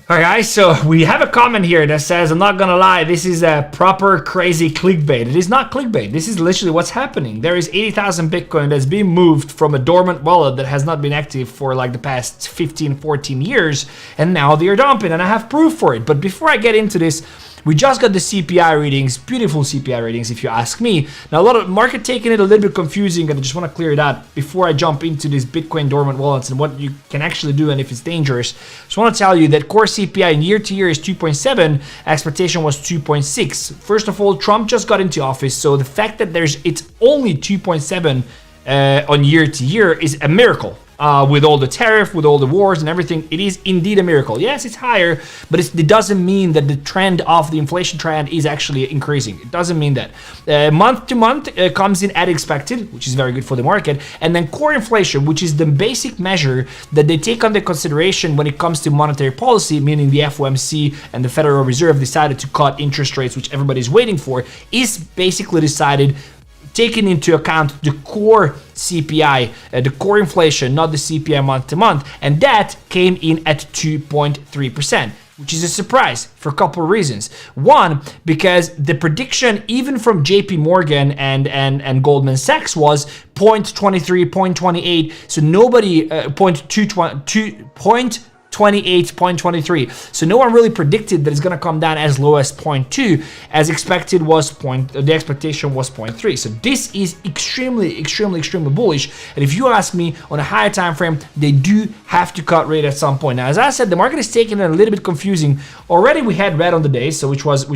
Alright guys, so we have a comment here that says, I'm not gonna lie, this is a proper crazy clickbait. It is not clickbait, this is literally what's happening. There is 80,000 Bitcoin that's being moved from a dormant wallet that has not been active for like the past 15, 14 years, and now they are dumping, and I have proof for it. But before I get into this, we just got the CPI readings, beautiful CPI readings if you ask me. Now a lot of market taking it a little bit confusing, and I just want to clear it out before I jump into these Bitcoin dormant wallets and what you can actually do and if it's dangerous. Just want to tell you that core CPI in year to year is 2.7, expectation was 2.6. First of all, Trump just got into office, so the fact that it's only 2.7 on year to year is a miracle. With all the tariff, with all the wars and everything, it is indeed a miracle. Yes, it's higher, but it doesn't mean that the trend of the inflation trend is actually increasing. It doesn't mean that. Month to month comes in as expected, which is very good for the market. And then core inflation, which is the basic measure that they take under consideration when it comes to monetary policy, meaning the FOMC and the Federal Reserve decided to cut interest rates, which everybody's waiting for, is basically decided taking into account the core CPI, the core inflation, not the CPI month to month, and that came in at 2.3%, which is a surprise for a couple of reasons. One, because the prediction even from JP Morgan and Goldman Sachs was 0.23, 0.28, so nobody, 0.28.23. So no one really predicted that it's going to come down as low as 0.2. As expected was the expectation was 0.3. So this is extremely bullish. And if you ask me, on a higher time frame, they do have to cut rate at some point. Now, as I said, the market is taking it a little bit confusing. Already we had red on the day, so which was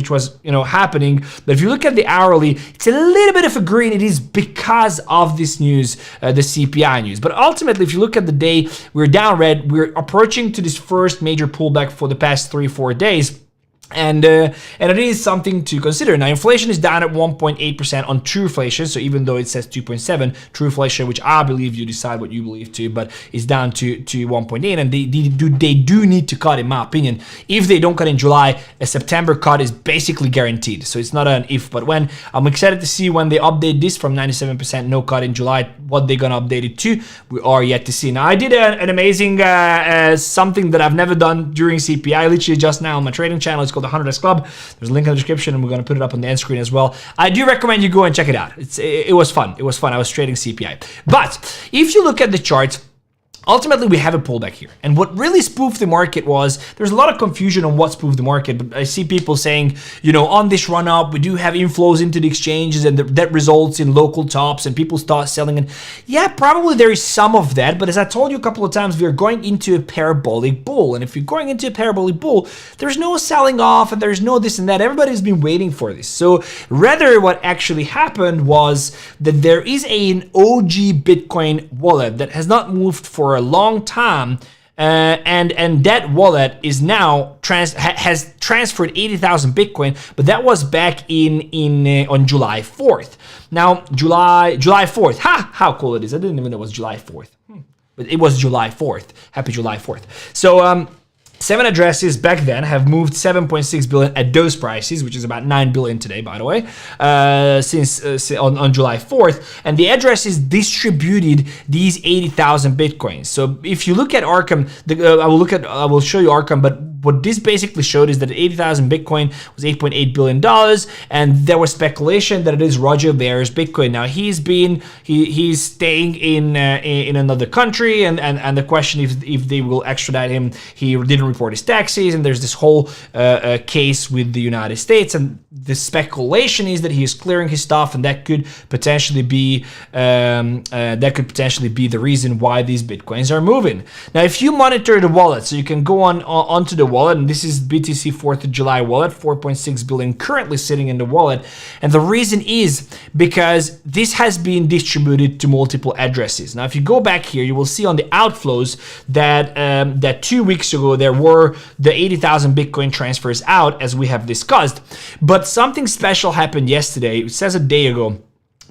happening. But if you look at the hourly, it's a little bit of a green. It is because of this news, the CPI news. But ultimately, if you look at the day, we're down red. We're approaching to this first major pullback for the past 3-4 days. And it is something to consider. Now, inflation is down at 1.8% on true inflation. So even though it says 2.7, true inflation, which I believe you decide what you believe to, but is down to 1.8. And they do need to cut, in my opinion. If they don't cut in July, a September cut is basically guaranteed. So it's not an if, but when. I'm excited to see when they update this from 97% no cut in July, what they're going to update it to. We are yet to see. Now, I did an amazing something that I've never done during CPI, literally just now on my trading channel. It's called the 𝗙𝗘𝗙 Club. There's a link in the description, and we're going to put it up on the end screen as well. I do recommend you go and check it out. It was fun. It was fun. I was trading CPI. But if you look at the charts, ultimately, we have a pullback here. And what really spoofed the market was, there's a lot of confusion on what spoofed the market, but I see people saying, on this run up, we do have inflows into the exchanges and that results in local tops and people start selling. And yeah, probably there is some of that, but as I told you a couple of times, we are going into a parabolic bull. And if you're going into a parabolic bull, there's no selling off and there's no this and that. Everybody's been waiting for this. So rather what actually happened was that there is an OG Bitcoin wallet that has not moved for a long time, and that wallet is now has transferred 80,000 Bitcoin, but that was back on July 4th. Now July 4th, how cool it is! I didn't even know it was July 4th, but it was July 4th. Happy July 4th. So 7 addresses back then have moved 7.6 billion at those prices, which is about 9 billion today, by the way, since on July 4th. And the addresses distributed these 80,000 Bitcoins. So if you look at Arkham, I will show you Arkham, but what this basically showed is that 80,000 Bitcoin was $8.8 billion, and there was speculation that it is Roger Ver's Bitcoin. Now he's staying in another country, and the question if they will extradite him, he didn't report his taxes, and there's this whole case with the United States, and the speculation is that he is clearing his stuff, and that could potentially be the reason why these Bitcoins are moving. Now, if you monitor the wallet, so you can go onto the wallet, and this is BTC 4th of July wallet, 4.6 billion currently sitting in the wallet, and the reason is because this has been distributed to multiple addresses. Now, if you go back here, you will see on the outflows that 2 weeks ago there were the 80,000 Bitcoin transfers out, as we have discussed, but something special happened yesterday. It says a day ago.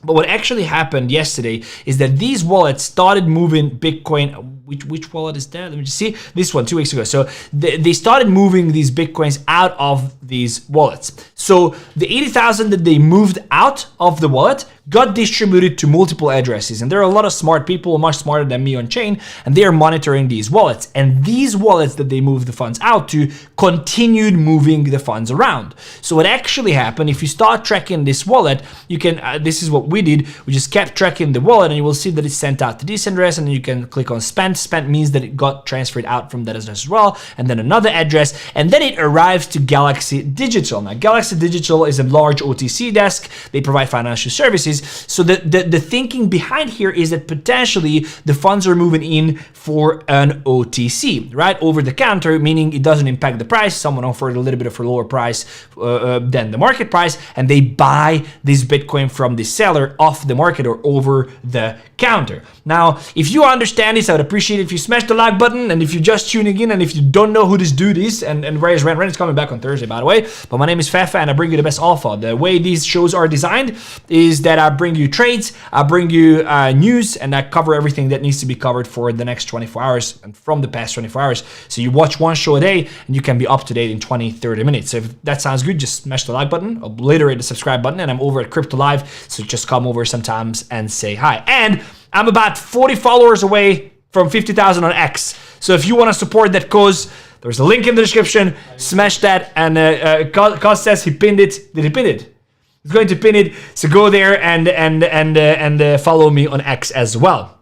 But what actually happened yesterday is that these wallets started moving Bitcoin which wallet is that? Let me just see. This one, 2 weeks ago. So they started moving these Bitcoins out of these wallets. So the 80,000 that they moved out of the wallet got distributed to multiple addresses. And there are a lot of smart people, much smarter than me on chain, and they are monitoring these wallets. And these wallets that they moved the funds out to continued moving the funds around. So what actually happened, if you start tracking this wallet, you can, this is what we did. We just kept tracking the wallet and you will see that it's sent out to this address, and then you can click on spent. Spent means that it got transferred out from that address as well, and then another address, and then it arrives to 𝗙𝗘𝗙𝗙. Now 𝗙𝗘𝗙𝗙 is a large OTC desk. They provide financial services. So the thinking behind here is that potentially the funds are moving in for an OTC, right? Over the counter, meaning it doesn't impact the price. Someone offered a little bit of a lower price than the market price, and they buy this Bitcoin from the seller off the market or over the counter. Now, if you understand this, I would appreciate it if you smash the like button, and if you're just tuning in, and if you don't know who this dude is, and where is Ren? Ren is coming back on Thursday, by the way, but my name is Fefe, and I bring you the best alpha. The way these shows are designed is that I bring you trades, I bring you news, and I cover everything that needs to be covered for the next 24 hours and from the past 24 hours. So you watch one show a day, and you can be up to date in 20-30 minutes. So if that sounds good, just smash the like button, obliterate the subscribe button, and I'm over at Crypto Live, so just come over sometimes and say hi. And I'm about 40 followers away from 50,000 on X. So if you want to support that cause, there's a link in the description. Smash that. And Cause says he pinned it. Did he pin it? He's going to pin it. So go there and follow me on X as well.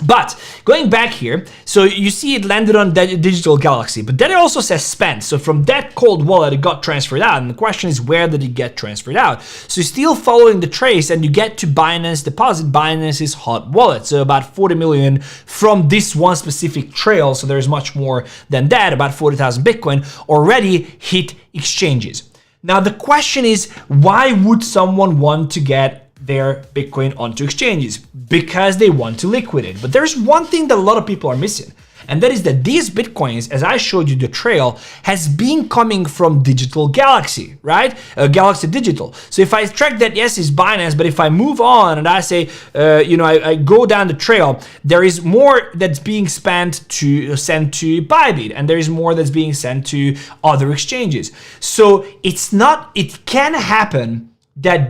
But going back here, so you see it landed on Digital Galaxy, but then it also says spent. So from that cold wallet, it got transferred out. And the question is, where did it get transferred out? So you're still following the trace, and you get to Binance Deposit, Binance's hot wallet. So about 40 million from this one specific trail. So there's much more than that, about 40,000 Bitcoin already hit exchanges. Now, the question is, why would someone want to get their Bitcoin onto exchanges? Because they want to liquidate. But there's one thing that a lot of people are missing, and that is that these Bitcoins, as I showed you the trail, has been coming from Digital Galaxy, right? Galaxy Digital. So if I track that, yes, it's Binance, but if I move on and I say, I go down the trail, there is more that's being sent to IBIT, and there is more that's being sent to other exchanges. So it can happen that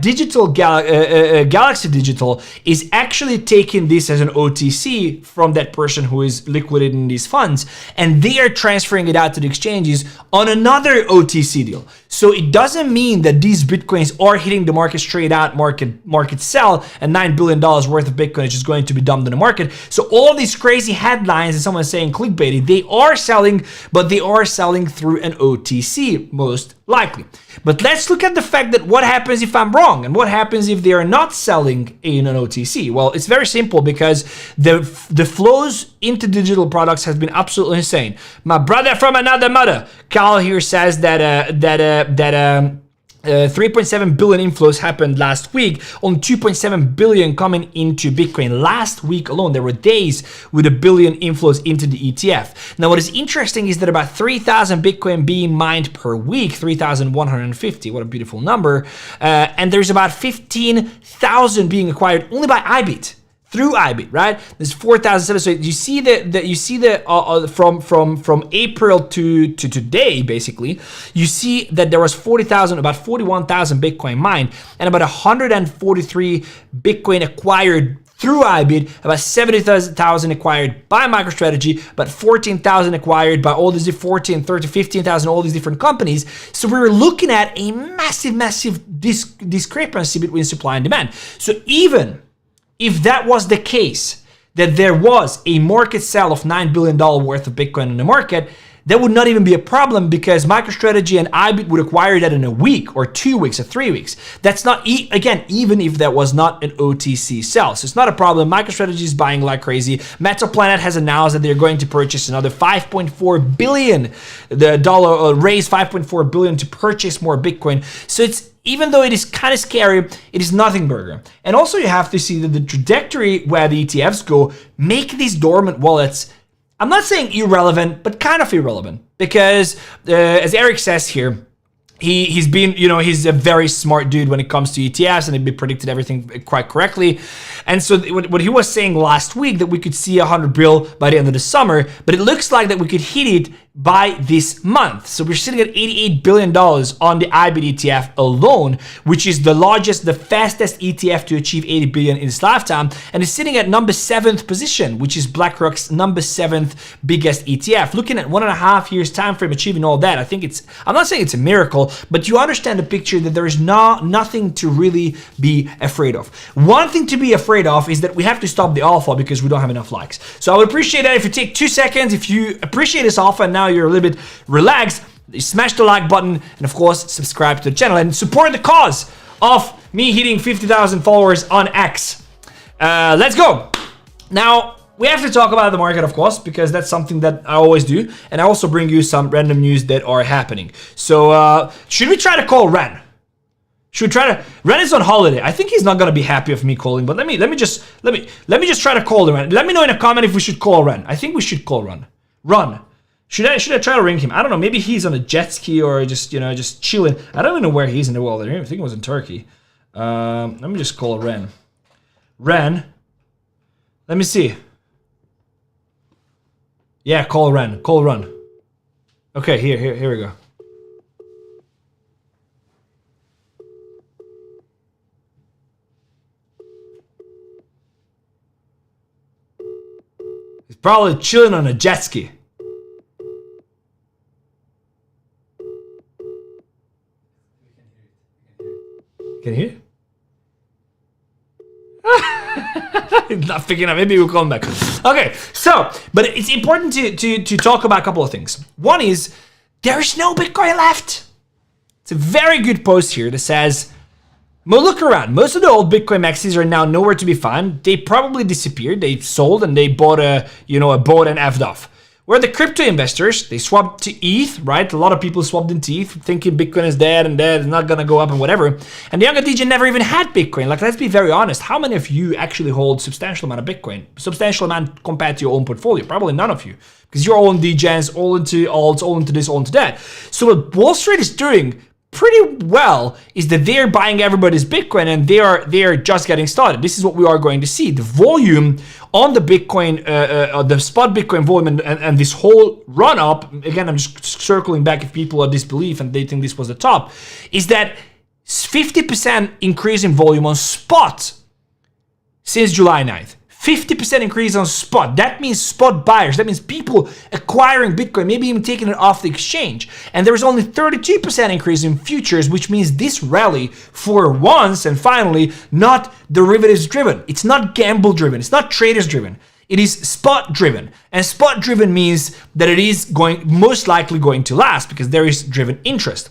Galaxy Digital is actually taking this as an OTC from that person who is liquidating these funds, and they are transferring it out to the exchanges on another OTC deal. So it doesn't mean that these Bitcoins are hitting the market straight out, market sell, and $9 billion worth of Bitcoin is just going to be dumped in the market. So all of these crazy headlines and someone saying clickbaity, they are selling, but they are selling through an OTC, most likely. But let's look at the fact that what happens if I'm wrong, and what happens if they are not selling in an OTC? Well, it's very simple, because the flows into digital products has been absolutely insane. My brother from another mother, Carl here, says that 3.7 billion inflows happened last week, on 2.7 billion coming into Bitcoin. Last week alone, there were days with 1 billion inflows into the ETF. Now, what is interesting is that about 3,000 Bitcoin being mined per week, 3,150, what a beautiful number. And there's about 15,000 being acquired only by IBIT. Through IBIT, right? There's 4,000. So you see from April to today, basically, you see that there was 40,000, about 41,000 Bitcoin mined, and about 143 Bitcoin acquired through IBIT, about 70,000 acquired by MicroStrategy, about 14,000 acquired by all these 14, 30, 15,000, all these different companies. So we were looking at a massive discrepancy between supply and demand. So even if that was the case, that there was a market sell of $9 billion worth of Bitcoin in the market, that would not even be a problem, because MicroStrategy and IBIT would acquire that in a week or 2 weeks or 3 weeks. That's not, again, even if that was not an OTC sell. So it's not a problem. MicroStrategy is buying like crazy. Metaplanet has announced that they're going to purchase another $5.4 billion, raise $5.4 billion to purchase more Bitcoin. So even though it is kind of scary, it is nothing burger. And also you have to see that the trajectory where the ETFs go make these dormant wallets, I'm not saying irrelevant, but kind of irrelevant. Because as Eric says here, He's been, you know, he's a very smart dude when it comes to ETFs, and he predicted everything quite correctly. And so what he was saying last week, that we could see 100 bill by the end of the summer, but it looks like that we could hit it by this month. So we're sitting at $88 billion on the IBIT ETF alone, which is the largest, the fastest ETF to achieve 80 billion in its lifetime, and is sitting at number 7th position, which is BlackRock's number 7th biggest ETF. Looking at 1.5 years time frame achieving all that, I think it's, I'm not saying it's a miracle, but you understand the picture that there is nothing to really be afraid of. One thing to be afraid of is that we have to stop the alpha because we don't have enough likes. So I would appreciate that if you take 2 seconds, if you appreciate this alpha and now you're a little bit relaxed, you smash the like button, and of course subscribe to the channel and support the cause of me hitting 50,000 followers on X. Let's go. Now we have to talk about the market, of course, because that's something that I always do, and I also bring you some random news that are happening. So should we try to call Ren? Should we try to? Ren is on holiday. I think he's not gonna be happy of me calling, but let me just try to call Ren. Let me know in a comment if we should call Ren. I think we should call Ren. Run. Should I try to ring him? I don't know. Maybe he's on a jet ski or just, you know, just chilling. I don't even know where he's in the world. I think it was in Turkey. Let me just call Ren. Ren. Let me see. Yeah, call Ren. Call Ren. Okay, here we go. He's probably chilling on a jet ski. Can you hear? Not picking up. Maybe we'll come back. Okay, so, but it's important to talk about a couple of things. One is, there is no Bitcoin left. It's a very good post here that says, look around. Most of the old Bitcoin maxis are now nowhere to be found. They probably disappeared. They sold and they bought a boat and effed off. Where the crypto investors, they swapped to ETH, right? A lot of people swapped into ETH, thinking Bitcoin is dead and dead, it's not gonna go up and whatever. And the 𝗥𝗙𝗔𝗧 never even had Bitcoin. Like, let's be very honest. How many of you actually hold substantial amount of Bitcoin? Substantial amount compared to your own portfolio? Probably none of you. Because you're all in degens, all into alts, all into this, all into that. So what Wall Street is doing pretty well is that they're buying everybody's Bitcoin, and they are just getting started. This is what we are going to see. The volume on the Bitcoin, the spot Bitcoin volume, and this whole run up, again, I'm just circling back if people are disbelief and they think this was the top, is that 50% increase in volume on spot since July 9th. 50% increase on spot. That means spot buyers. That means people acquiring Bitcoin, maybe even taking it off the exchange. And there is only 32% increase in futures, which means this rally, for once and finally, not derivatives driven. It's not gamble driven. It's not traders driven. It is spot driven. And spot driven means that it is most likely going to last because there is driven interest.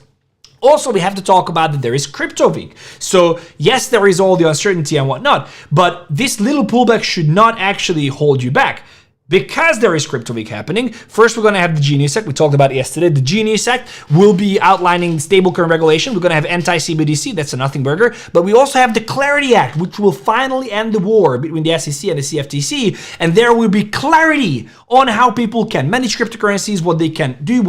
Also, we have to talk about that there is crypto week. So yes, there is all the uncertainty and whatnot, but this little pullback should not actually hold you back. Because there is crypto week happening, first we're going to have the Genius Act. We talked about it yesterday. The Genius Act will be outlining stablecoin regulation. We're going to have anti-CBDC. That's a nothing burger. But we also have the Clarity Act, which will finally end the war between the SEC and the CFTC. And there will be clarity on how people can manage cryptocurrencies, what they can do,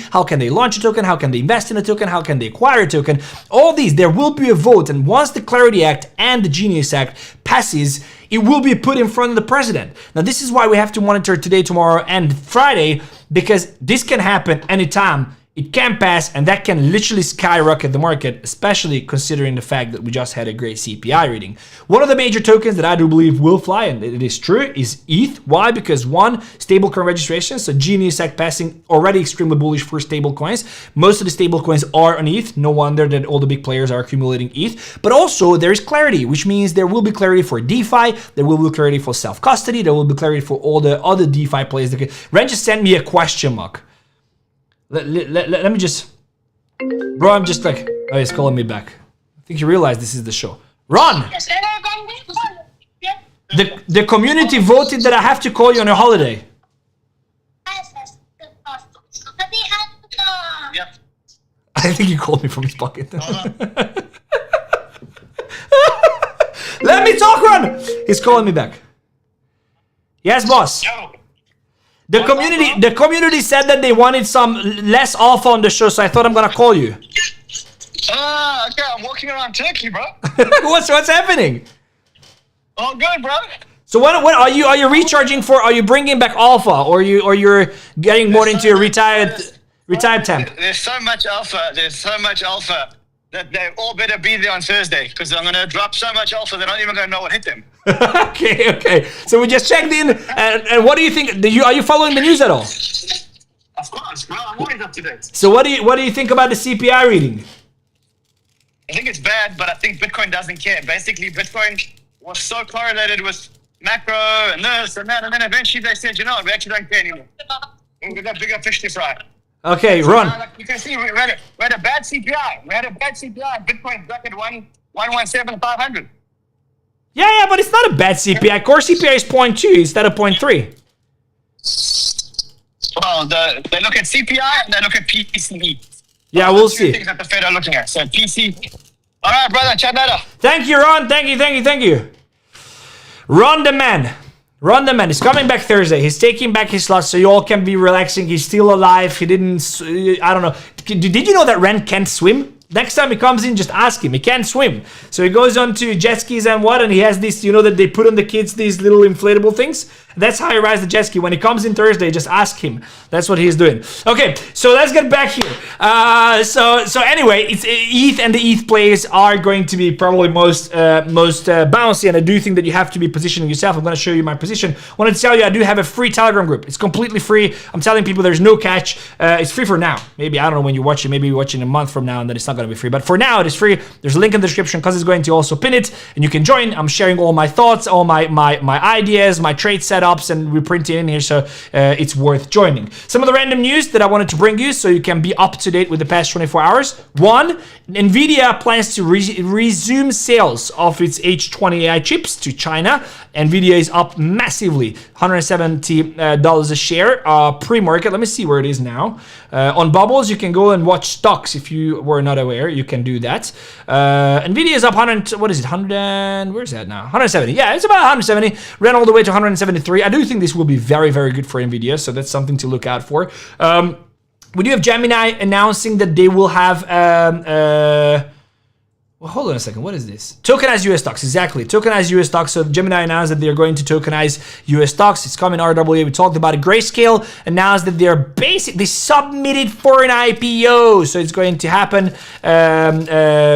how can they launch a token, how can they invest in a token, how can they acquire a token. All these, there will be a vote. And once the Clarity Act and the Genius Act passes, it will be put in front of the president. Now, this is why we have to monitor today, tomorrow, and Friday, because this can happen anytime. It can pass, and that can literally skyrocket the market, especially considering the fact that we just had a great CPI reading. One of the major tokens that I do believe will fly, and it is true, is ETH. Why? Because one, stablecoin registration, so Genius Act passing, already extremely bullish for stablecoins. Most of the stablecoins are on ETH. No wonder that all the big players are accumulating ETH. But also, there is clarity, which means there will be clarity for DeFi, there will be clarity for self-custody, there will be clarity for all the other DeFi players. Ren just sent me a question mark. Let me just... Bro, I'm just like... Oh, he's calling me back. I think you realize this is the show. Run! The community voted that I have to call you on your holiday. I think he called me from his pocket. Let me talk, Run! He's calling me back. Yes, boss. The community said that they wanted some less alpha on the show, so I thought I'm gonna call you. Okay, I'm walking around Turkey, bro. what's happening? All good, bro. So what are you recharging for? Are you bringing back alpha, or you're getting more into a retired temp? There's so much alpha. That they all better be there on Thursday, because I'm gonna drop so much alpha they're not even gonna know what hit them. Okay. So we just checked in, and what do you think? Are you following the news at all? Of course, bro. I'm always up to date. So what do you think about the CPI reading? I think it's bad, but I think Bitcoin doesn't care. Basically, Bitcoin was so correlated with macro and this and that, and then eventually they said, you know what, we actually don't care anymore. We've got bigger fish to fry. Okay, so Ron. Now, like you can see, we had a bad CPI. Bitcoin's back at 117,500. Yeah, but it's not a bad CPI. Core CPI is 0.2 instead of 0.3. Well, they look at CPI and they look at PCE. Yeah, we'll see. Things that the Fed are looking at. So PC. All right, brother. Chat later. Thank you, Ron. Thank you. Ron the man is coming back Thursday. He's taking back his slots so you all can be relaxing. He's still alive. He didn't, I don't know. Did you know that Ren can't swim? Next time he comes in, just ask him. He can't swim. So he goes on to jet skis and what, and he has this, you know, that they put on the kids, these little inflatable things. That's how he rides the jet ski. When he comes in Thursday, just ask him. That's what he's doing. Okay, so let's get back here. So anyway, it's ETH, and the ETH plays are going to be probably most bouncy, and I do think that you have to be positioning yourself. I'm going to show you my position. I wanted to tell you I do have a free Telegram group. It's completely free. I'm telling people there's no catch. It's free for now. Maybe, I don't know when you watch it. Maybe you're watching a month from now, and then it's not going to be free. But for now, it is free. There's a link in the description because it's going to also pin it, and you can join. I'm sharing all my thoughts, all my ideas, my trade setups, and we print it in here, so it's worth joining. Some of the random news that I wanted to bring you so you can be up to date with the past 24 hours. One, NVIDIA plans to resume sales of its H20 AI chips to China. NVIDIA is up massively, $170 a share pre-market. Let me see where it is now. On Bubbles, you can go and watch stocks if you were not aware. You can do that. NVIDIA is up 100. What is it? 100. Where's that now? 170. Yeah, it's about 170. Ran all the way to 173. I do think this will be very, very good for NVIDIA, so that's something to look out for. We do have Gemini announcing that they will have well, hold on a second. What is this? Tokenize US stocks. Exactly. Tokenize US stocks. So Gemini announced that they're going to tokenize US stocks. It's coming RWA. We talked about it. Grayscale announced that they're basically submitted for an IPO. So it's going to happen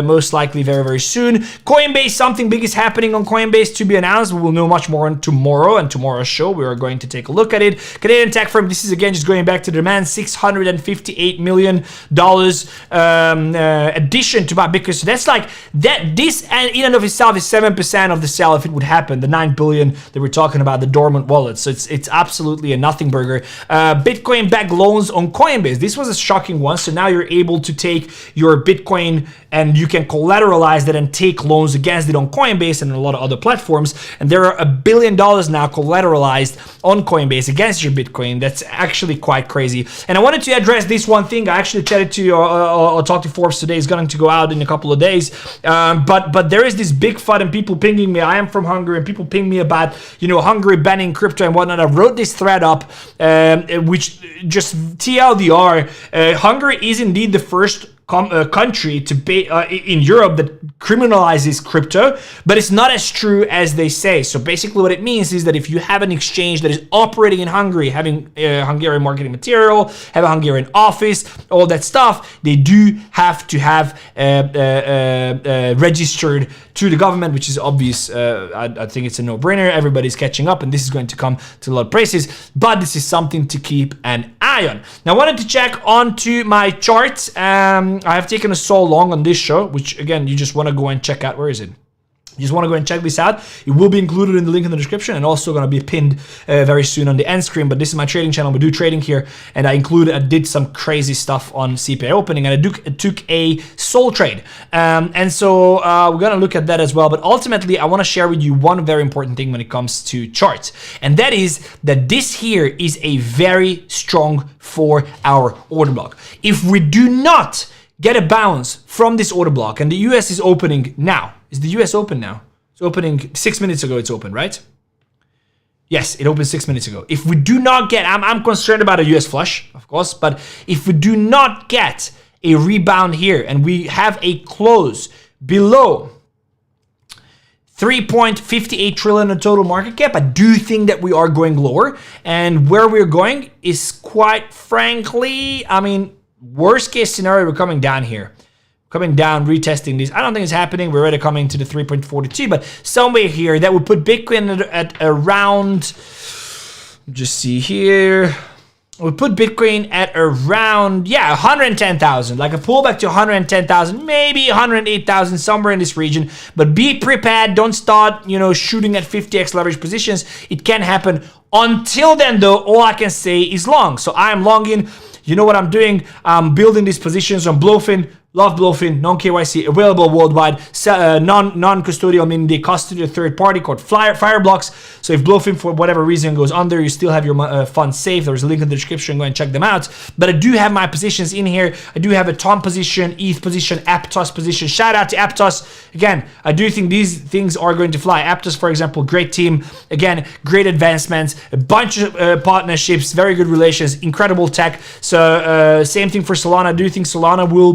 most likely very, very soon. Coinbase, something big is happening on Coinbase to be announced. We will know much more on tomorrow and tomorrow's show. We are going to take a look at it. Canadian tech firm. This is again just going back to the demand. $658 million addition to buy Bitcoin. So that's like that. This in and of itself is 7% of the sale if it would happen. The 9 billion that we're talking about, the dormant wallet. So it's absolutely a nothing burger. Bitcoin backed loans on Coinbase. This was a shocking one. So now you're able to take your Bitcoin and you can collateralize that and take loans against it on Coinbase and a lot of other platforms. And there are $1 billion now collateralized on Coinbase against your Bitcoin. That's actually quite crazy. And I wanted to address this one thing. I actually chatted to you, I'll talk to Forbes today. It's going to go out in a couple of days. But there is this big FUD and people pinging me. I am from Hungary, and people ping me about, you know, Hungary banning crypto and whatnot. I wrote this thread up, which just TLDR, Hungary is indeed the first country to be in Europe that criminalizes crypto, but it's not as true as they say. So basically what it means is that if you have an exchange that is operating in Hungary, having Hungarian marketing material, have a Hungarian office, all that stuff, they do have to have registered to the government, which is obvious. I think it's a no-brainer. Everybody's catching up, and this is going to come to a lot of prices, but this is something to keep an eye on. Now, I wanted to check onto my charts. I have taken so long on this show, which again, you just want to go and check out. Where is it? You just want to go and check this out. It will be included in the link in the description and also going to be pinned very soon on the end screen. But this is my trading channel. We do trading here, and I did some crazy stuff on CPI opening, and I took a soul trade. And so we're going to look at that as well. But ultimately, I want to share with you one very important thing when it comes to charts. And that is that this here is a very strong 4-hour order block. If we do not get a bounce from this order block, and the US is opening now. Is the US open now? It's opening 6 minutes ago. It's open, right? Yes, it opened 6 minutes ago. If we do not get, I'm concerned about a US flush, of course, but if we do not get a rebound here and we have a close below 3.58 trillion in total market cap, I do think that we are going lower. And where we're going is quite frankly, I mean, worst case scenario, we're coming down here. Coming down, retesting these. I don't think it's happening. We're already coming to the 3.42, but somewhere here that would put Bitcoin at around, just see here. We put Bitcoin at around, yeah, 110,000, like a pullback to 110,000, maybe 108,000, somewhere in this region. But be prepared. Don't start, you know, shooting at 50x leverage positions. It can happen. Until then, though, all I can say is long. So I am longing. You know what I'm doing? I'm building these positions on Bluefin. Love Bluefin, non-KYC, available worldwide, non-custodial, meaning they custody a third party called Fireblocks. So if Bluefin for whatever reason goes under, you still have your funds safe. There's a link in the description, go and check them out. But I do have my positions in here. I do have a Tom position, ETH position, Aptos position. Shout out to Aptos. Again, I do think these things are going to fly. Aptos, for example, great team. Again, great advancements, a bunch of partnerships, very good relations, incredible tech. So same thing for Solana. I do think Solana will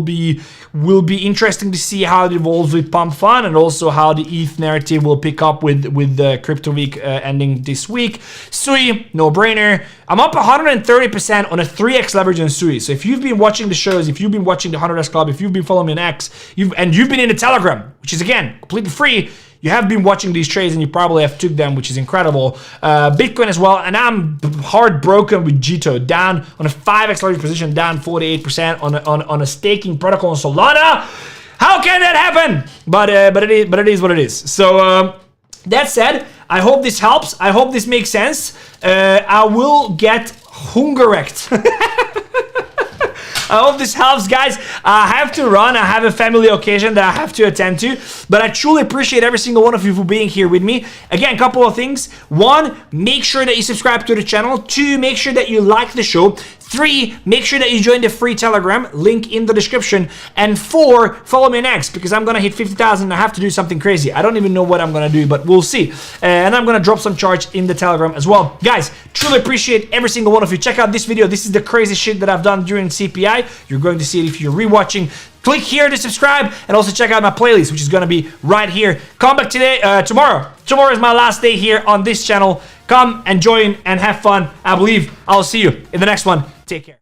be interesting to see how it evolves with Pump Fund and also how the ETH narrative will pick up with the crypto week ending this week. Sui, no brainer. I'm up 130% on a 3x leverage on Sui. So if you've been watching the shows, if you've been watching the 100x Club, if you've been following me on X, you've been in the Telegram, which is again completely free. You have been watching these trades and you probably have took them, which is incredible. Bitcoin as well, and I'm heartbroken with 𝗔𝗘𝗙 down on a 5x leverage position, down 48% on a staking protocol on Solana. How can that happen? But it is what it is. So that said, I hope this helps. I hope this makes sense. I will get hungerwrecked. I hope this helps, guys. I have to run. I have a family occasion that I have to attend to. But I truly appreciate every single one of you for being here with me. Again, a couple of things. 1, make sure that you subscribe to the channel. 2, make sure that you like the show. 3, make sure that you join the free Telegram, link in the description. And 4, follow me next because I'm gonna hit 50,000 and I have to do something crazy. I don't even know what I'm gonna do, but we'll see. And I'm gonna drop some charge in the Telegram as well. Guys, truly appreciate every single one of you. Check out this video. This is the crazy shit that I've done during CPI. You're going to see it if you're rewatching. Click here to subscribe and also check out my playlist, which is gonna be right here. Come back tomorrow. Tomorrow is my last day here on this channel. Come and join and have fun. I believe I'll see you in the next one. Take care.